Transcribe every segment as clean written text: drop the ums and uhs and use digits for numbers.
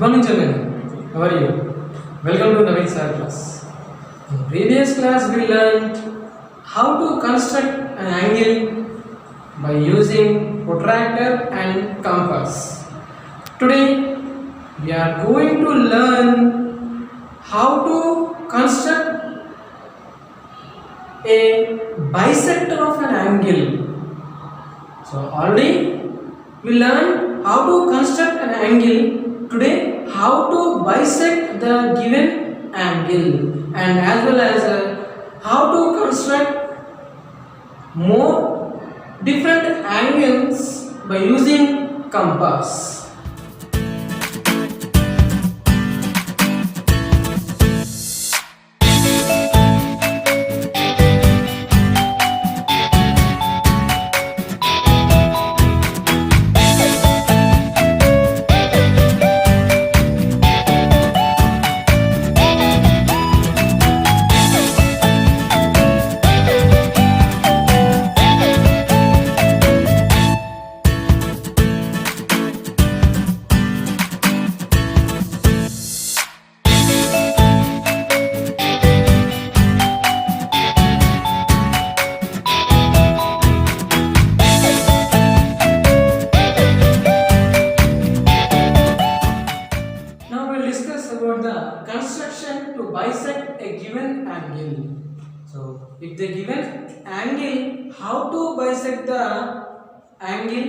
morning, children. How are you? Welcome to Naveen Sir class. In previous class, we learned how to construct an angle by using protractor and compass. Today, we are going to learn how to construct a bisector of an angle. So already we learned how to construct an angle. Today, how to bisect the given angle, and as well as how to construct more different angles by using compass. Construction to bisect a given angle. So, if the given angle, how to bisect the angle,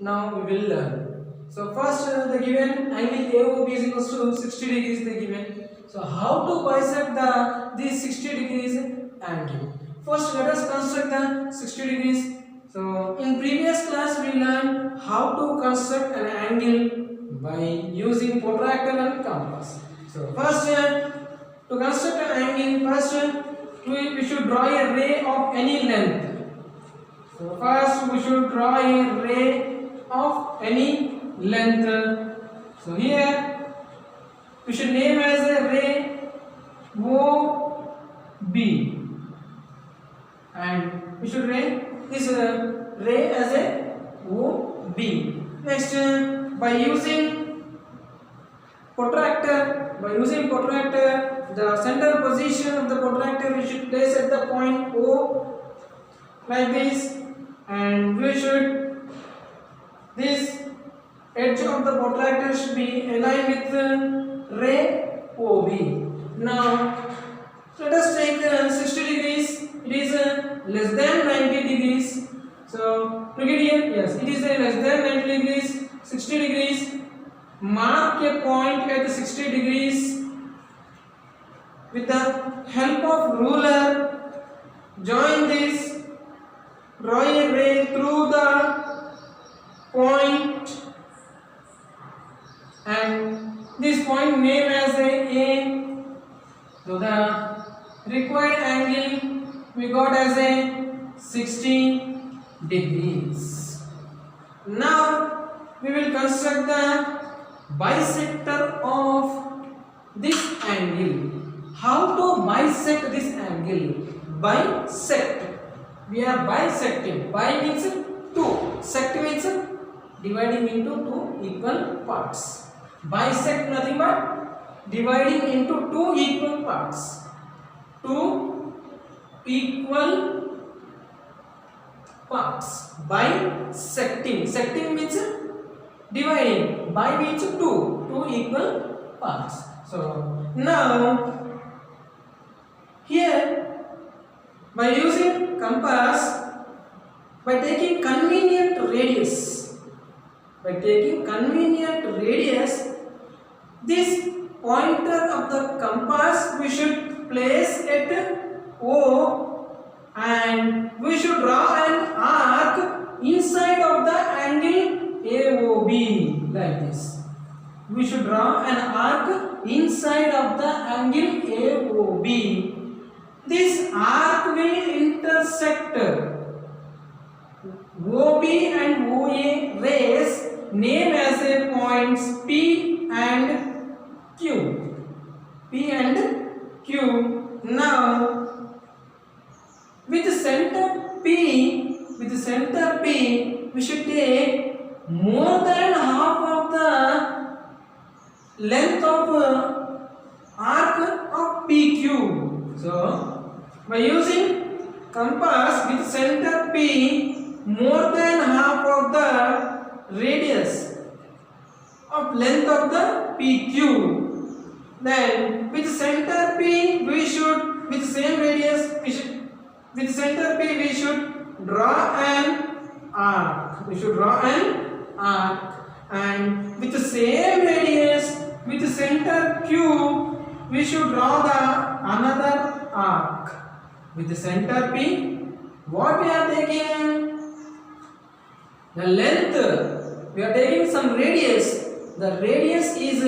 now we will learn. So, first the given angle AOB is equals to 60 degrees the given. So, how to bisect this 60 degrees angle? First, let us construct the 60 degrees. So, in previous class we learned how to construct an angle by using protractor and compass. So first, to construct an angle, first we should draw a ray of any length. So first we should draw a ray of any length. So here we should name as a ray OB, and we should name this ray as a OB. Next, by using protractor, the center position of the protractor we should place at the point O like this, and this edge of the protractor should be aligned with ray OB. Now let us take 60 degrees. It is less than 90 degrees. So look at here. Yes, it is less than 90 degrees. 60 degrees. Mark a point at 60 degrees with the help of ruler. Join this, draw a ray through the point, and this point name as A. So the required angle we got as a 60 degrees. Now we will construct the bisector of this angle. How to bisect this angle? Bisect. We are bisecting. Bi means two. Sect means dividing into two equal parts. Bisect nothing but dividing into two equal parts. Two equal parts. Bisecting. Secting means dividing. By means two equal parts. So now here, by using compass, by taking convenient radius, this pointer of the compass we should place at O, and we should draw an arc inside of the angle AOB like this. We should draw an arc inside of the angle AOB. This arc will intersect OB and OA rays, name as a points P and Q. Now, with center P, we should take more than half of the length of arc of PQ. So by using compass with center P more than half of the radius of length of the PQ, then with center P we should, with same radius we should, with center P we should draw an arc. We should draw an arc, and with the same radius with the center Q we should draw the another arc. With the center P, what we are taking? The length. We are taking some radius. The radius is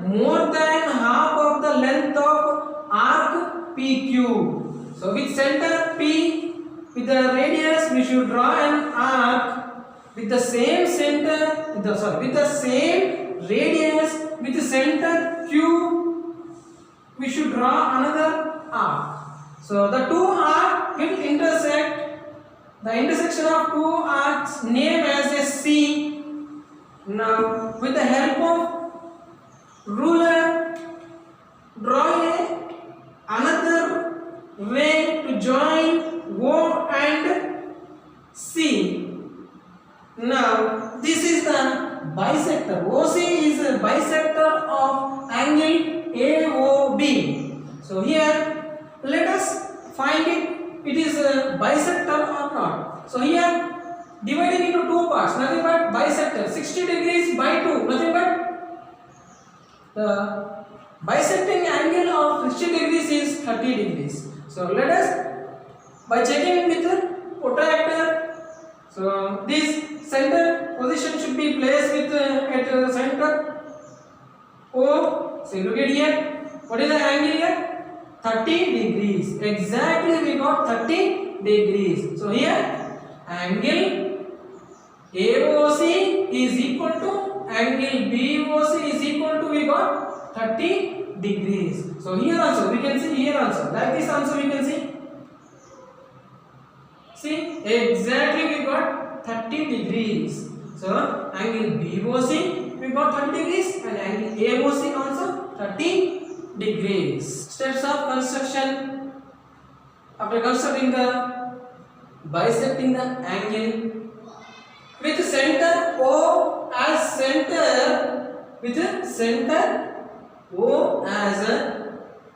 more than half of the length of arc PQ. So with center P, with the radius we should draw an arc with the same center, with the same radius with the center Q we should draw another arc. So the two arcs will intersect. The intersection of two arcs name as a C. Now with the help of ruler draw another way to join O and C. Now this is the bisector. OC is a bisector of angle AOB. So here let us find it is a bisector or not. So here dividing into two parts, nothing but bisector. 60 degrees by 2, nothing but the bisecting angle of 60 degrees is 30 degrees. So let us, by checking with the protractor, so this center position should be placed with at the center O. So look at here, what is the angle here? 30 degrees. Exactly we got 30 degrees. So here angle AOC is equal to angle BOC is equal to, we got 30 degrees. So here also we can see, here also like this also we can see. See, exactly we got 30 degrees. So angle BOC we got 30 degrees and angle AOC also 30 degrees. Steps of construction. After constructing the bisecting the angle with center O as center, with center O as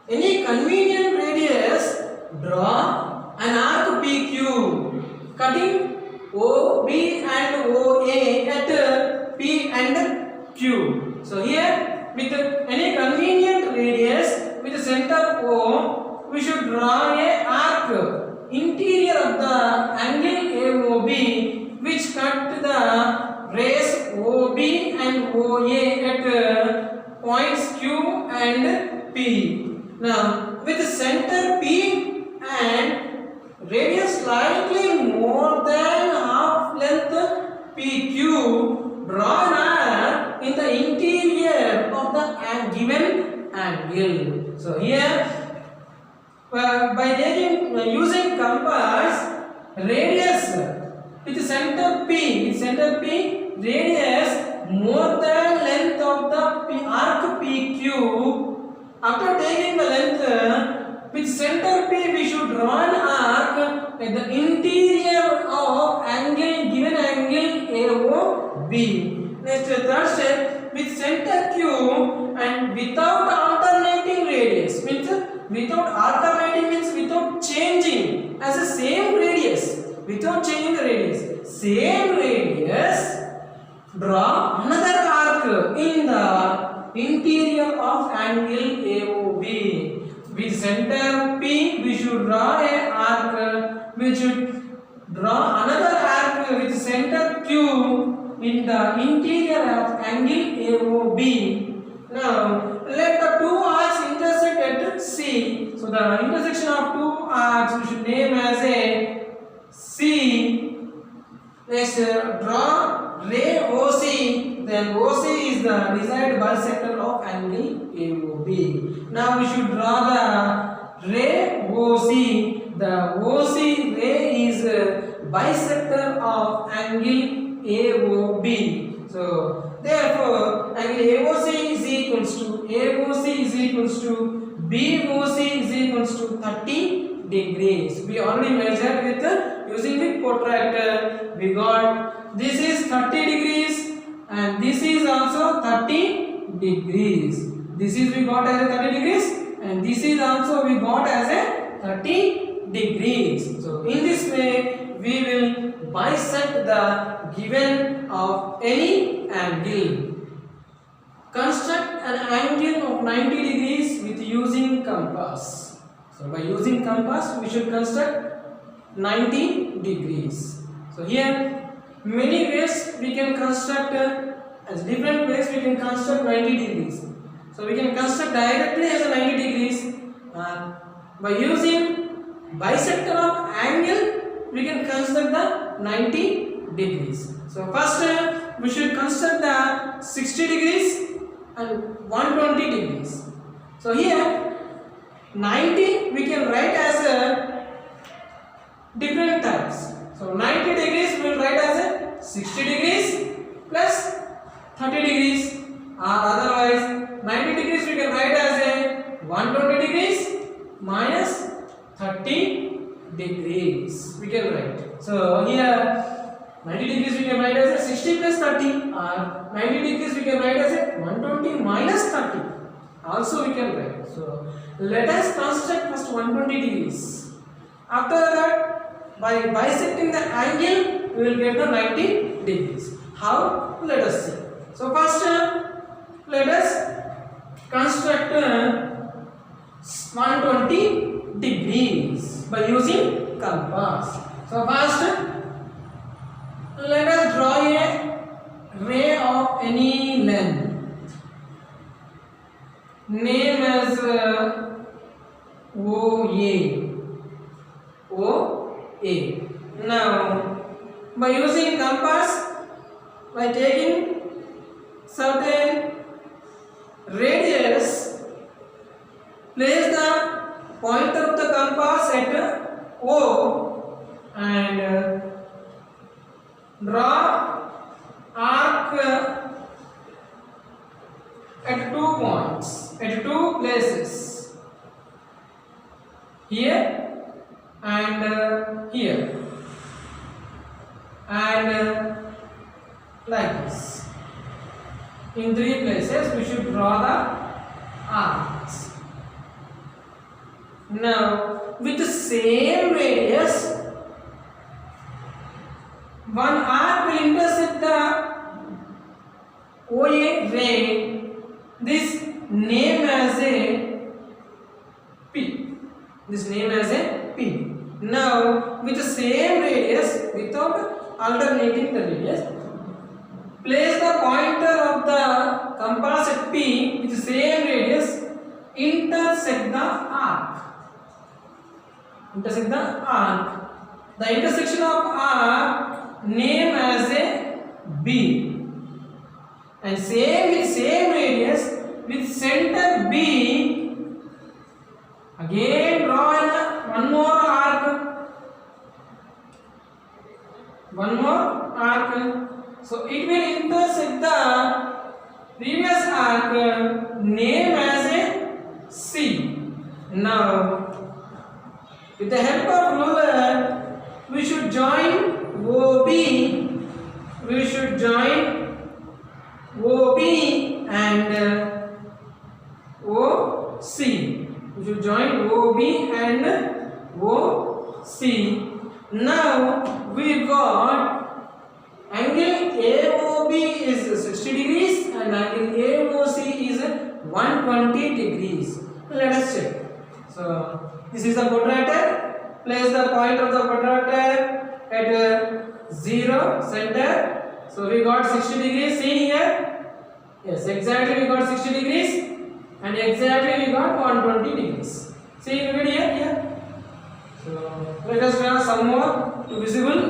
any convenient radius, draw an arc PQ cutting OB and OA at P and Q. So here with any convenient radius with center O we should draw a arc interior of the angle AOB which cut the rays OB and OA at points Q and P. Now with center P and radius slightly more than half length PQ, draw an arc in the interior of the given angle. So here by using compass, radius with center P, radius more than length of the arc PQ. After taking the length with center P, we should draw an arc at the interior of angle, given angle AOB. Next, third step, with center Q and without alternating radius, means without alternating means without changing as the same radius, without changing the radius, same radius, draw another arc in the interior of angle AOB. With center P, we should draw a arc. We should draw another arc with center Q in the interior of angle AOB. Now, let the two arcs intersect at C. So, the intersection of two arcs we should name as a C. Next, draw ray OC. Then OC is the desired bisector of angle AOB. Now we should draw the ray OC. The OC ray is bisector of angle AOB. So therefore angle AOC is equals to BOC is equals to 30 degrees. We already measured with using the protractor. We got this is 30 degrees and this is also 30 degrees. This is we got as a 30 degrees and this is also we got as a 30 degrees. So in this way we will bisect the given of any angle. Construct an angle of 90 degrees with using compass. So by using compass we should construct 90 degrees. So here many ways we can construct as different ways we can construct 90 degrees. So we can construct directly as a 90 degrees by using bisector of angle we can construct the 90 degrees. So first we should construct the 60 degrees and 120 degrees. So here 90 we can write as a different types. So 90 degrees we will write as a 60 degrees plus 30 degrees, or otherwise 90 degrees we can write as a 120 degrees minus 30 degrees we can write. So here 90 degrees we can write as a 60 plus 30, or 90 degrees we can write as a 120 minus 30 also we can write. So let us construct first 120 degrees. After that by bisecting the angle we will get the 90 degrees. How? Let us see. So first let us construct 120 degrees by using compass. So first let us draw a ray of any length. Name as OA. Now by using compass, by taking certain radius, place the pointer of the compass at O and draw arc at 2 points, at 2 places, here and here, and like this. In 3 places we should draw the arcs. Now with the same radius, one arc will intersect the OA ray. This name as a P. This name as a P. Now with the same radius, without alternating the radius, place the pointer of the compass at P with the same radius, intersect the arc. Intersect the arc. The intersection of arc name as a B, and same with same radius with center B. Again draw one more arc. One more arc. So it will intersect the previous arc name as a C. Now with the help of ruler we should join OB. We should join OB and OC. We should join OB and OC. Now we got angle AOB is 60 degrees and angle AOC is 120 degrees. Let us check. So this is the protractor. Place the point of the protractor at 0 center. So we got 60 degrees. See here. Yes, exactly we got 60 degrees and exactly we got 120 degrees. See in video here. So let us draw some more to visible.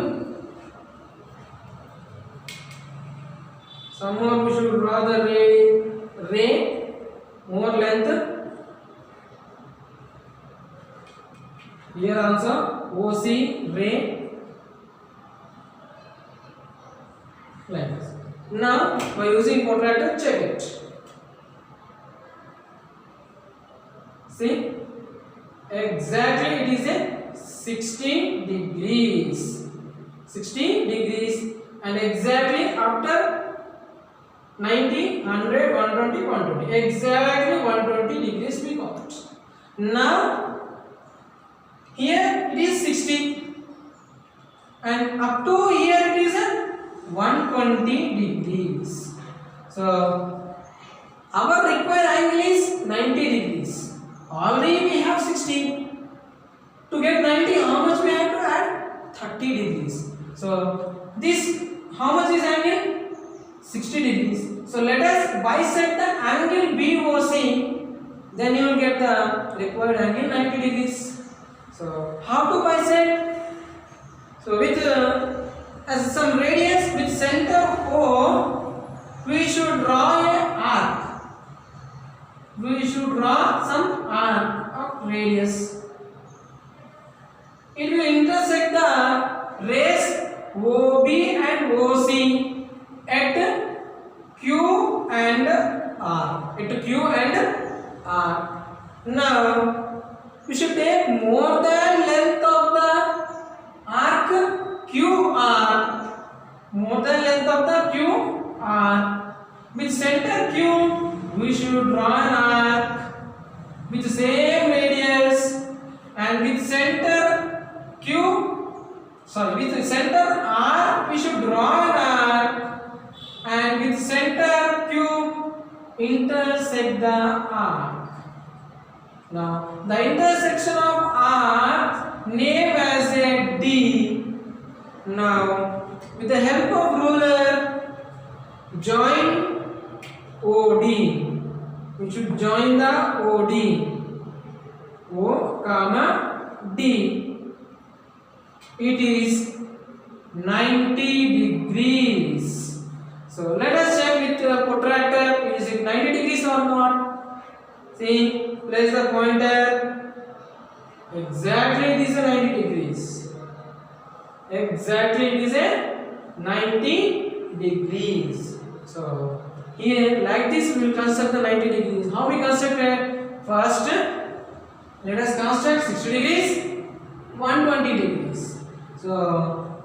Some more we should draw the ray more length. Here also OC ray like this. Now by using protractor, check it. See, exactly it is a 60 degrees. 60 degrees, and exactly after 90, 100, 120, 120. Exactly 120 degrees we got. Now here it is 60, and up to here it is a 120 degrees. So our required angle is 90 degrees. Already we have 60. To get 90, how much we have to add? 30 degrees. So this, how much is angle? 60 degrees. So let us bisect the angle BOC. Then you will get the required angle 90 degrees. So how to bisect? So with as some radius with center O, we should draw a arc. We should draw some arc of radius. It will intersect the rays OB and OC at Q and R. At Q and R. Now we should take more than length of the arc QR. More than length of the QR. With center Q, we should draw an arc with the same radius, and with center with the center R, we should draw an arc, and with center Q, intersect the arc. Now the intersection of arc name as a D. Now with the help of ruler, join OD. We should join the OD. O comma D. It is 90 degrees. So let us check with the protractor. Is it 90 degrees or not? See, place the pointer. Exactly it is a 90 degrees. Exactly it is a 90 degrees. So here like this we will construct the 90 degrees. How we construct it? First let us construct 60 degrees, 120 degrees. So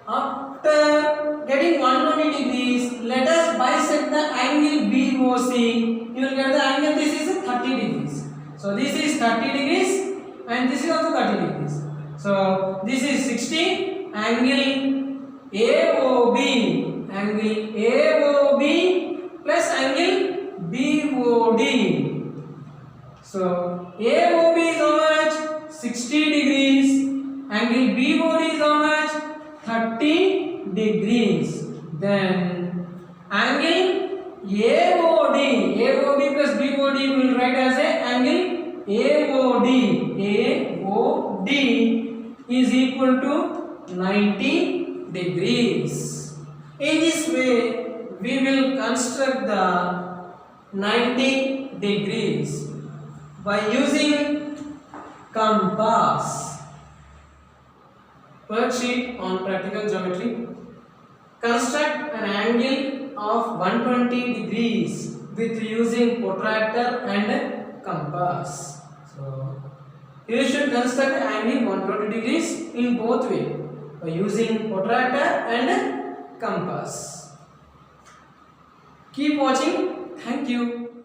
after getting 120 degrees, let us bisect the angle BOC. You will get the angle, this is 30 degrees. So this is 30 degrees and this is also 30 degrees. So this is 60, angle AOB, angle AOB plus angle BOD. So AOB is how much? 60 degrees. Angle BOD is how much? 30 degrees. Then angle AOD plus BOD we will write as a angle AOD is equal to 90 degrees. In this way we will construct the 90 degrees by using compass. Worksheet on practical geometry. Construct an angle of 120 degrees with using protractor and compass. So you should construct an angle 120 degrees in both ways by using protractor and compass. Keep watching. Thank you.